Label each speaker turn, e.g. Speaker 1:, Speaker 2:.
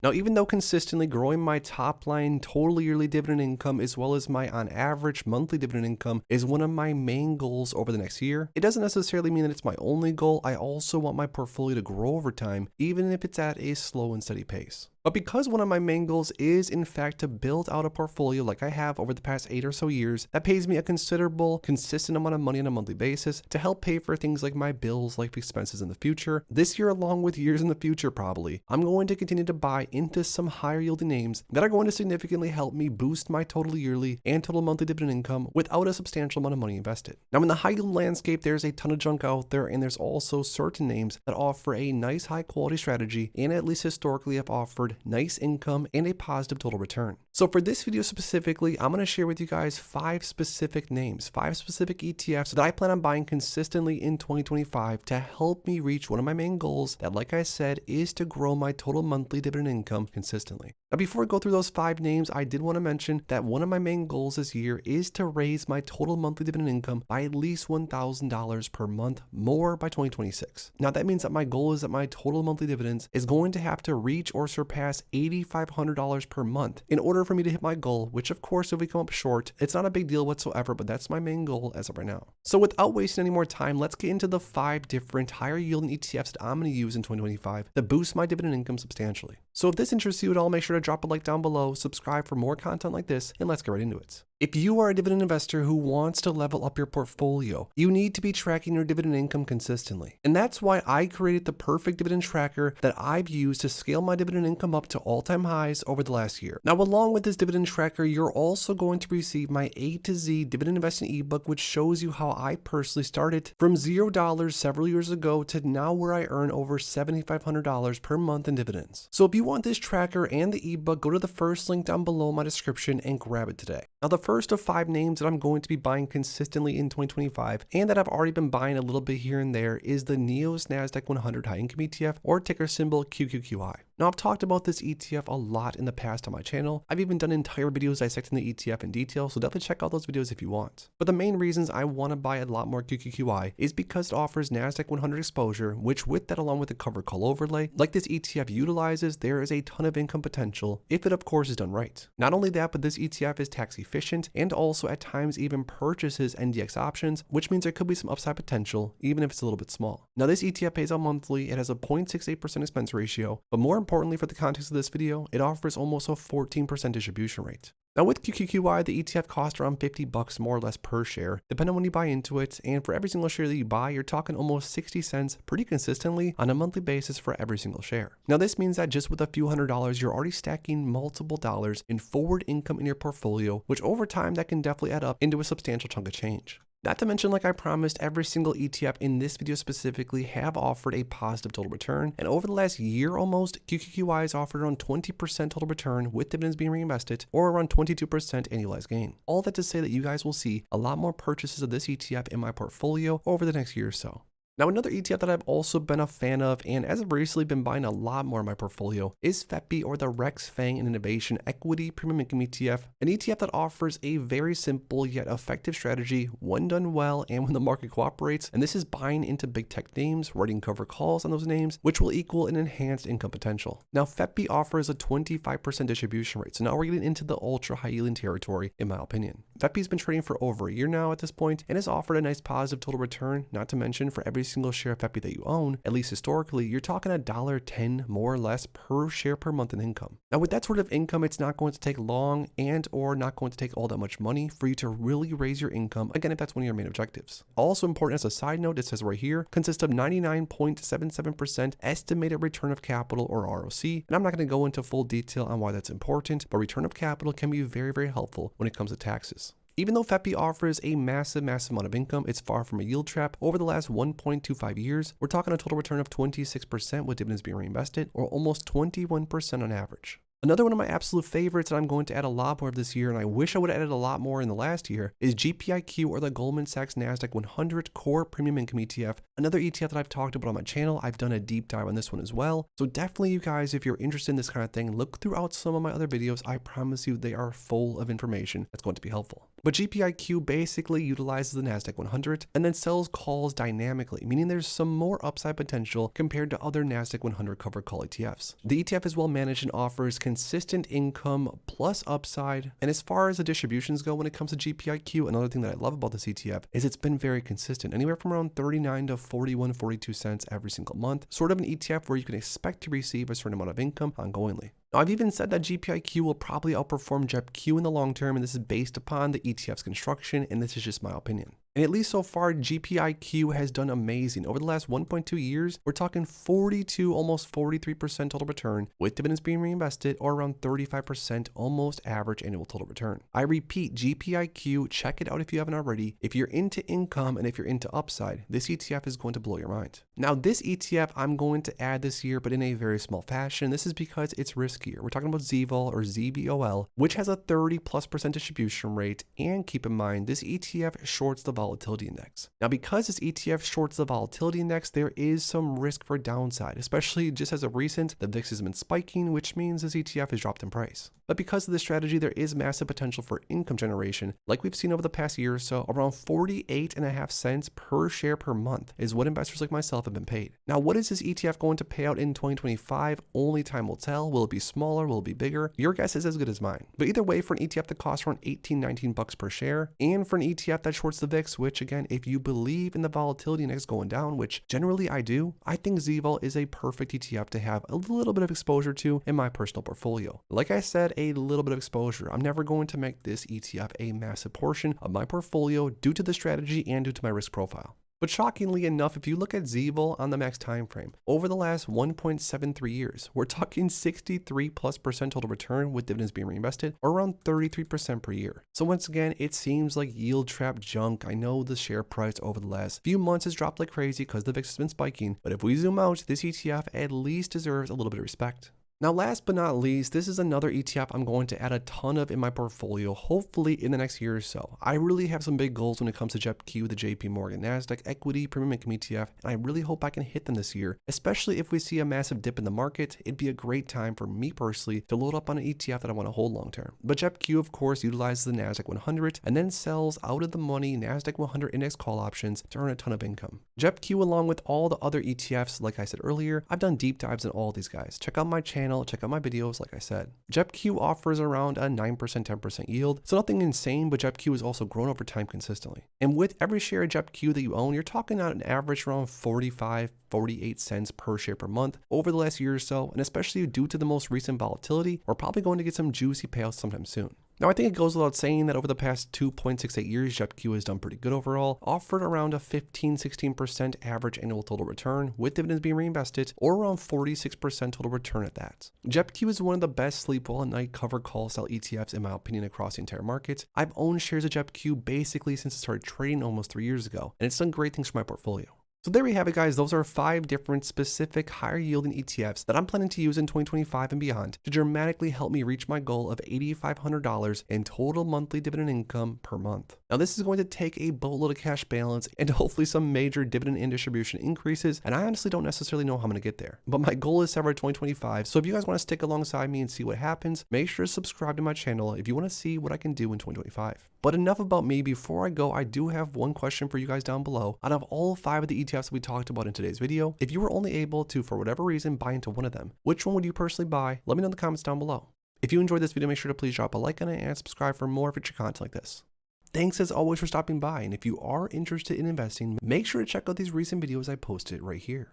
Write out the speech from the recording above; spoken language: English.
Speaker 1: Now, even though consistently growing my top line total yearly dividend income as well as my on average monthly dividend income is one of my main goals over the next year, it doesn't necessarily mean that it's my only goal. I also want my portfolio to grow over time, even if it's at a slow and steady pace. But because one of my main goals is in fact to build out a portfolio like I have over the past 8 or so years that pays me a considerable, consistent amount of money on a monthly basis to help pay for things like my bills, life expenses in the future, this year along with years in the future probably, I'm going to continue to buy into some higher yielding names that are going to significantly help me boost my total yearly and total monthly dividend income without a substantial amount of money invested. Now in the high yield landscape, there's a ton of junk out there, and there's also certain names that offer a nice high quality strategy and at least historically have offered nice income and a positive total return. So for this video specifically, I'm going to share with you guys 5 specific names, 5 specific ETFs that I plan on buying consistently in 2025 to help me reach one of my main goals that, like I said, is to grow my total monthly dividend income consistently. Now before I go through those 5 names, I did want to mention that one of my main goals this year is to raise my total monthly dividend income by at least $1,000 per month more by 2026. Now that means that my goal is that my total monthly dividends is going to have to reach or surpass $8,500 per month in order for me to hit my goal, which of course if we come up short, it's not a big deal whatsoever, but that's my main goal as of right now. So without wasting any more time, let's get into the 5 different higher yielding ETFs that I'm going to use in 2025 to boost my dividend income substantially. So if this interests you at all, make sure to drop a like down below, subscribe for more content like this, and let's get right into it. If you are a dividend investor who wants to level up your portfolio, you need to be tracking your dividend income consistently. And that's why I created the perfect dividend tracker that I've used to scale my dividend income up to all-time highs over the last year. Now, along with this dividend tracker, you're also going to receive my A to Z dividend investing ebook, which shows you how I personally started from $0 several years ago to now where I earn over $7,500 per month in dividends. So if you want this tracker and the ebook, go to the first link down below in my description and grab it today. Now, the first of 5 names that I'm going to be buying consistently in 2025 and that I've already been buying a little bit here and there is the NEOS NASDAQ 100 High Income ETF, or ticker symbol QQQI. Now, I've talked about this ETF a lot in the past on my channel. I've even done entire videos dissecting the ETF in detail, so definitely check out those videos if you want. But the main reasons I want to buy a lot more QQQI is because it offers NASDAQ 100 exposure, which with that along with the covered call overlay, like this ETF utilizes, there is a ton of income potential if it of course is done right. Not only that, but this ETF is tax efficient and also at times even purchases NDX options, which means there could be some upside potential even if it's a little bit small. Now this ETF pays out monthly, it has a 0.68% expense ratio, but more importantly for the context of this video, it offers almost a 14% distribution rate. Now with QQQI, the ETF costs around $50 more or less per share, depending on when you buy into it, and for every single share that you buy, you're talking almost 60 cents pretty consistently on a monthly basis for every single share. Now this means that just with a few $100s, you're already stacking multiple dollars in forward income in your portfolio, which over time that can definitely add up into a substantial chunk of change. Not to mention, like I promised, every single ETF in this video specifically have offered a positive total return, and over the last year almost, QQQI has offered around 20% total return with dividends being reinvested, or around 22% annualized gain. All that to say that you guys will see a lot more purchases of this ETF in my portfolio over the next year or so. Now, another ETF that I've also been a fan of and as of recently been buying a lot more in my portfolio is FEPI, or the Rex Fang and Innovation Equity Premium Income ETF, an ETF that offers a very simple yet effective strategy when done well and when the market cooperates, and this is buying into big tech names, writing cover calls on those names, which will equal an enhanced income potential. Now, FEPI offers a 25% distribution rate, so now we're getting into the ultra high yielding territory in my opinion. FEPI has been trading for over a year now at this point and has offered a nice positive total return, not to mention for every single share of FEPI that you own, at least historically, you're talking $1.10 more or less per share per month in income. Now with that sort of income, it's not going to take long and or not going to take all that much money for you to really raise your income, again, if that's one of your main objectives. Also important as a side note, it says right here, consists of 99.77% estimated return of capital, or ROC, and I'm not going to go into full detail on why that's important, but return of capital can be very, very helpful when it comes to taxes. Even though FEPI offers a massive amount of income, it's far from a yield trap. Over the last 1.25 years, we're talking a total return of 26% with dividends being reinvested, or almost 21% on average. Another one of my absolute favorites that I'm going to add a lot more of this year, and I wish I would have added a lot more in the last year, is GPIQ, or the Goldman Sachs NASDAQ 100 Core Premium Income ETF. Another ETF that I've talked about on my channel. I've done a deep dive on this one as well. So definitely you guys, if you're interested in this kind of thing, look throughout some of my other videos. I promise you they are full of information that's going to be helpful. But GPIQ basically utilizes the NASDAQ 100 and then sells calls dynamically, meaning there's some more upside potential compared to other NASDAQ 100 covered call ETFs. The ETF is well managed and offers consistent income plus upside. And as far as the distributions go when it comes to GPIQ, another thing that I love about this ETF is it's been very consistent, anywhere from around 39 to 41, 42 cents every single month, sort of an ETF where you can expect to receive a certain amount of income ongoingly. Now, I've even said that GPIQ will probably outperform JEPQ in the long term, and this is based upon the ETF's construction, and this is just my opinion. And at least so far, GPIQ has done amazing. Over the last 1.2 years, we're talking 42, almost 43% total return, with dividends being reinvested, or around 35% almost average annual total return. I repeat, GPIQ, check it out if you haven't already. If you're into income and if you're into upside, this ETF is going to blow your mind. Now, this ETF I'm going to add this year, but in a very small fashion. This is because it's riskier. We're talking about ZVOL or ZVOL, which has a 30+% distribution rate. And keep in mind, this ETF shorts the volatility index. Now, because this ETF shorts the volatility index, there is some risk for downside, especially just as of recent, the VIX has been spiking, which means this ETF has dropped in price. But because of this strategy, there is massive potential for income generation, like we've seen over the past year or so. Around 48.5 cents per share per month is what investors like myself have been paid. Now, what is this ETF going to pay out in 2025? Only time will tell. Will it be smaller? Will it be bigger? Your guess is as good as mine. But either way, for an ETF that costs around 18, 19 bucks per share, and for an ETF that shorts the VIX, which again, if you believe in the volatility index going down, which generally I do, I think ZVOL is a perfect ETF to have a little bit of exposure to in my personal portfolio. Like I said, a little bit of exposure. I'm never going to make this ETF a massive portion of my portfolio due to the strategy and due to my risk profile. But shockingly enough, if you look at ZVOL on the max time frame, over the last 1.73 years, we're talking 63+% total return with dividends being reinvested, or around 33% per year. So once again, it seems like yield trap junk. I know the share price over the last few months has dropped like crazy because the VIX has been spiking, but if we zoom out, this ETF at least deserves a little bit of respect. Now, last but not least, this is another ETF I'm going to add a ton of in my portfolio, hopefully in the next year or so. I really have some big goals when it comes to JEPQ, the JP Morgan Nasdaq Equity Premium Income ETF, and I really hope I can hit them this year, especially if we see a massive dip in the market. It'd be a great time for me personally to load up on an ETF that I want to hold long term. But JEPQ, of course, utilizes the Nasdaq 100 and then sells out of the money Nasdaq 100 index call options to earn a ton of income. JEPQ, along with all the other ETFs, like I said earlier, I've done deep dives in all these guys. Check out my channel. Check out my videos, like I said. JEPQ offers around a 9%, 10% yield, so nothing insane, but JEPQ has also grown over time consistently. And with every share of JEPQ that you own, you're talking on an average around 45, 48 cents per share per month over the last year or so, and especially due to the most recent volatility, we're probably going to get some juicy payouts sometime soon. Now, I think it goes without saying that over the past 2.68 years, JEPQ has done pretty good overall, offered around a 15, 16% average annual total return, with dividends being reinvested, or around 46% total return at that. JEPQ is one of the best sleep well at night cover call style ETFs in my opinion across the entire market. I've owned shares of JEPQ basically since it started trading almost 3 years ago, and it's done great things for my portfolio. So there we have it, guys. Those are 5 different specific higher yielding ETFs that I'm planning to use in 2025 and beyond to dramatically help me reach my goal of $8,500 in total monthly dividend income per month. Now, this is going to take a boatload of cash balance and hopefully some major dividend and distribution increases, and I honestly don't necessarily know how I'm going to get there. But my goal is set for 2025, so if you guys want to stick alongside me and see what happens, make sure to subscribe to my channel if you want to see what I can do in 2025. But enough about me. Before I go, I do have one question for you guys down below. Out of all 5 of the ETFs that we talked about in today's video, if you were only able to, for whatever reason, buy into one of them, which one would you personally buy? Let me know in the comments down below. If you enjoyed this video, make sure to please drop a like on it and subscribe for more future content like this. Thanks as always for stopping by, and if you are interested in investing, make sure to check out these recent videos I posted right here.